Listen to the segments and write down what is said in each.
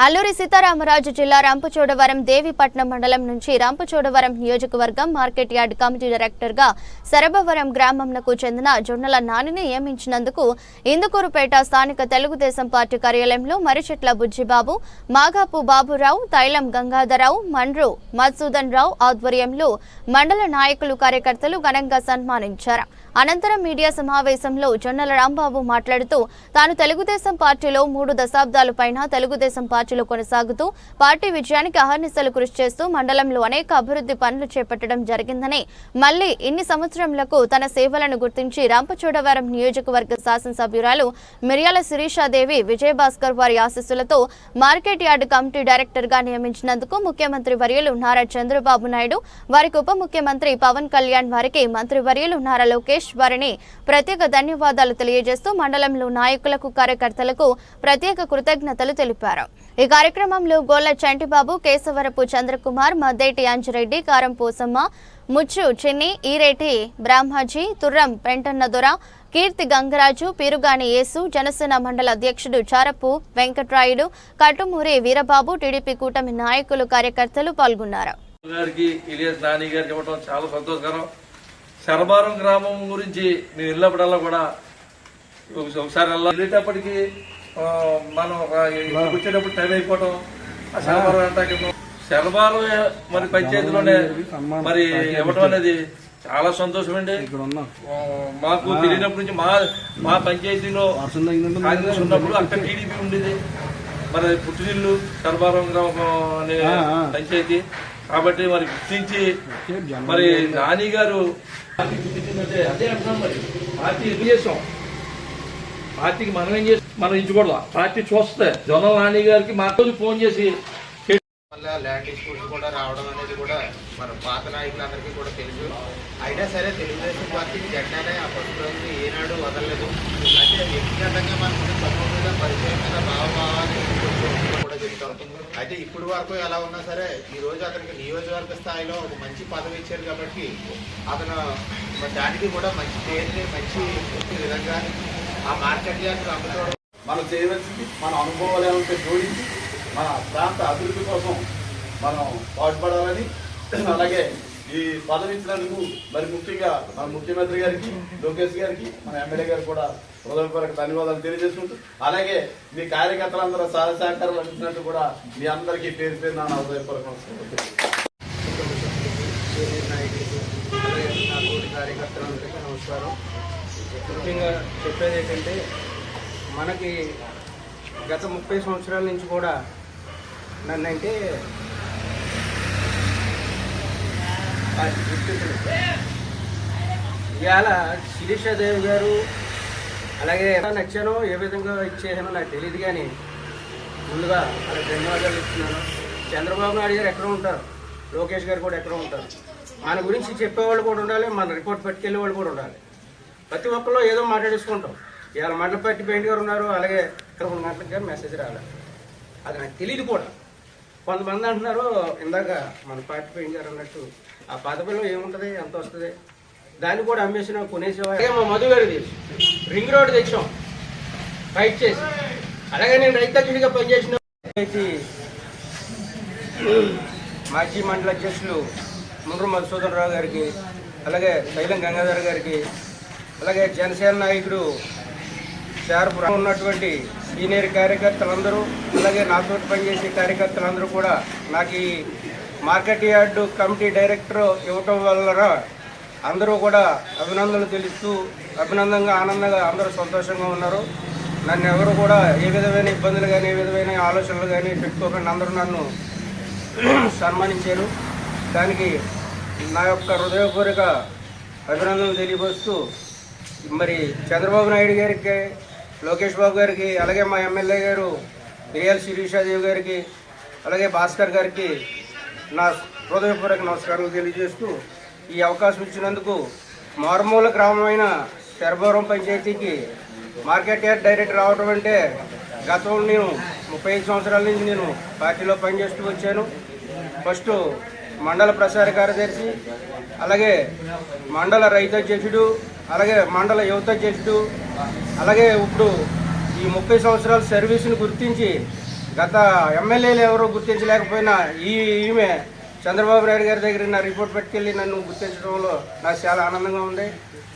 అల్లూరి సీతారామరాజు జిల్లా రంపచోడవరం దేవిపట్నం మండలం నుంచి రంపచోడవరం నియోజకవర్గం మార్కెట్ యార్డ్ కమిటీ డైరెక్టర్ గా సరబవరం గ్రామంకు చెందిన జొన్నల నానిని నియమించినందుకు ఇందుకూరుపేట స్థానిక తెలుగుదేశం పార్టీ కార్యాలయంలో మరిచెట్ల బుజ్జిబాబు, మాగాపు బాబురావు, తైలం గంగాధరరావు, మండ్రు మధుసూదన్ రావు ఆధ్వర్యంలో మండల నాయకులు కార్యకర్తలు ఘనంగా సన్మానించారు. అనంతరం మీడియా సమావేశంలో జొన్నల రాంబాబు మాట్లాడుతూ తాను తెలుగుదేశం పార్టీలో 3 దశాబ్దాల పైన తెలుగుదేశం పార్టీలో కొనసాగుతూ పార్టీ విజయానికి అహర్నిశలు కృషి చేస్తూ మండలంలో అనేక అభివృద్ధి పనులు చేపట్టడం జరిగిందని, మళ్లీ ఇన్ని సంవత్సరాలకు తన సేవలను గుర్తించి రంపచోడవరం నియోజకవర్గ శాసనసభ్యురాలు మిర్యాల శిరీషాదేవి విజయభాస్కర్ వారి ఆశీస్సులతో మార్కెట్ యార్డ్ కమిటీ డైరెక్టర్ గా నియమించినందుకు ముఖ్యమంత్రి వర్యులు నారా చంద్రబాబు నాయుడు, వారికి ఉప ముఖ్యమంత్రి పవన్ కళ్యాణ్, వారికి మంత్రి వర్యులు నారా లోకేష్ వారిని ప్రత్యేక ధన్యవాదాలు తెలియజేస్తూ మండలంలో నాయకులకు కార్యకర్తలకు ప్రత్యేక కృతజ్ఞతలు తెలిపారు. ఈ కార్యక్రమంలో గోళ్ల చంటిబాబు, కేశవరపు చంద్రకుమార్, మద్దేటి అంజిరెడ్డి, కారం పోసమ్మ, ముచ్చు చిన్ని, ఈరేటి బ్రహ్మాజీ, తుర్రం పెంటన్నదొర, కీర్తి గంగరాజు, పీరుగాని యేసు, జనసేన మండల అధ్యక్షుడు చారపు వెంకట్రాయుడు, కట్టుమూరి వీరబాబు, టీడీపీ కూటమి నాయకులు కార్యకర్తలు పాల్గొన్నారు. శరబారం గ్రామం గురించి మేము వెళ్ళినప్పుడల్లా కూడా ఒకసారి వెళ్ళేటప్పటికి మనం వచ్చేటప్పుడు టైం అయిపోవటం, ఆ శరబారం అంటే శరబారం మరి పంచాయతీలోనే మరి ఇవ్వటం అనేది చాలా సంతోషం అండి. మాకు తెలియనప్పటి నుంచి మా పంచాయతీలో కాంగ్రెస్ ఉన్నప్పుడు అక్కడ టీడీపీ ఉండేది. మరి పుట్టినిల్లు శరబారం గ్రామం అనే పంచాయతీ కాబట్టి మరి గుర్తించి మరి నాని గారు అదే అంటున్నాం. మరి పార్టీ ఏం చేసాం, పార్టీకి మనం ఏం చేస్తాం, మనం ఇచ్చుకోవడం పార్టీ చూస్తే జొన్నల నాని గారికి మా రోజు ఫోన్ చేసి ల్యాండ్ డిస్ప్యూట్స్ కూడా రావడం అనేది కూడా మన పాత నాయకులందరికీ కూడా తెలుసు. అయినా సరే తెలుగుదేశం పార్టీకి జెండానే ఆ పట్టుకుని ఏనాడు వదలలేదు. అంటే వ్యక్తిగతంగా మనకు తక్కువ మీద పరిచయం మీద భావభావాన్ని కూడా చెప్తాం. అయితే ఇప్పుడు వరకు ఎలా ఉన్నా సరే ఈ రోజు అతనికి నియోజకవర్గ స్థాయిలో ఒక మంచి పదవి ఇచ్చారు కాబట్టి అతను దానికి కూడా మంచి పేరుని మంచి విధంగా ఆ మార్కెట్ యార్డ్ అమ్ముకోవడం మనం చేయవలసింది మన అనుభవాలు ఏమంటే జోడించి మన ప్రాంత అభివృద్ధి కోసం మనం పాటుపడాలని, అలాగే ఈ పదవి ఇచ్చినందుకు మరి ముఖ్యంగా మన ముఖ్యమంత్రి గారికి, లోకేష్ గారికి, మన ఎమ్మెల్యే గారికి కూడా హృదయపూర్వక ధన్యవాదాలు తెలియజేసుకుంటూ, అలాగే మీ కార్యకర్తలందరూ సహాయ సహకారాలు అందించినట్టు కూడా మీ అందరికీ పేరు పేరు నా హృదయపూర్వక కార్యకర్తలందరికీ నమస్కారం. ముఖ్యంగా చెప్పేది ఏంటంటే మనకి గత 30 సంవత్సరాల నుంచి కూడా నన్నంటే ఇవాళ శిరీషాదేవి గారు అలాగే ఎలా నచ్చానో ఏ విధంగా ఇచ్చేసానో నాకు తెలియదు, కానీ ముందుగా అలా ధన్యవాదాలు ఇస్తున్నాను. చంద్రబాబు నాయుడు గారు ఎక్కడ ఉంటారు, లోకేష్ గారు కూడా ఎక్కడ ఉంటారు, మన గురించి చెప్పేవాళ్ళు కూడా ఉండాలి, మన రిపోర్ట్ పట్టుకెళ్ళే వాళ్ళు కూడా ఉండాలి. ప్రతి ఒక్కళ్ళు ఏదో మాట్లాడేసుకుంటాం. ఇవాళ మండల పార్టీ పెయింట్ గారు ఉన్నారు, అలాగే ఇక్కడ 3 గంటలకు గారు మెసేజ్ రాలేదు, అది నాకు తెలియదు కూడా. కొంతమంది అంటున్నారు ఇందాక మన పార్టీ పెయింట్ గారు అన్నట్టు ఆ పదవిలో ఏముంటుంది, ఎంత వస్తుంది, దాన్ని కూడా అమ్మేసిన కొనేసేవా. అలాగే మా మధు గారు రింగ్ రోడ్ తెచ్చాం ఫైట్ చేసి, అలాగే నేను రైతాంగిడిగా పనిచేసిన మాజీ మండల అధ్యక్షులు ముండ్రు మధుసూదన్ రావు గారికి, అలాగే తైలం గంగాధర్ గారికి, అలాగే జనసేన నాయకుడు చారపురం ఉన్నటువంటి సీనియర్ కార్యకర్తలందరూ, అలాగే నాతో పనిచేసే కార్యకర్తలందరూ కూడా నాకు ఈ మార్కెట్ యార్డు కమిటీ డైరెక్టర్ ఇవ్వటం వల్ల అందరూ కూడా అభినందనలు తెలుస్తూ ఆనందంగా అందరూ సంతోషంగా ఉన్నారు. నన్ను ఎవరు కూడా ఏ విధమైన ఇబ్బందులు కానీ ఏ విధమైన ఆలోచనలు కానీ పెట్టుకోకుండా అందరూ నన్ను సన్మానించారు. దానికి నా యొక్క హృదయపూర్వక అభినందనలు తెలియపరుస్తూ మరి చంద్రబాబు నాయుడు గారికి, లోకేష్ బాబు గారికి, అలాగే మా ఎమ్మెల్యే గారు మిర్యాల శిరీషాదేవి గారికి, అలాగే భాస్కర్ గారికి నా హృదయపూర్వక నమస్కారాలు తెలియజేస్తూ ఈ అవకాశం ఇచ్చినందుకు మారుమూల గ్రామమైన శరబారం పంచాయతీకి మార్కెట్ యార్డ్ డైరెక్టర్ రావడం అంటే గతంలో నేను 35 సంవత్సరాల నుంచి నేను పార్టీలో పనిచేస్తూ వచ్చాను. ఫస్ట్ మండల ప్రచార కార్యదర్శి, అలాగే మండల రైతు అధ్యక్షుడు, అలాగే మండల యువత అధ్యక్షుడు, అలాగే ఇప్పుడు ఈ 30 సంవత్సరాల సర్వీస్ని గుర్తించి గత ఎమ్మెల్యేలు ఎవరు గుర్తించలేకపోయినా ఈమె చంద్రబాబు నాయుడు గారి దగ్గర నా రిపోర్ట్ పెట్టుకెళ్ళి నన్ను గుర్తించడంలో నాకు చాలా ఆనందంగా ఉంది.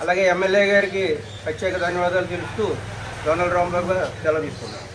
అలాగే ఎమ్మెల్యే గారికి ప్రత్యేక ధన్యవాదాలు తెలుపుతూ డొనాల్డ్ రాంబాబు సెలవు తీసుకున్నాను.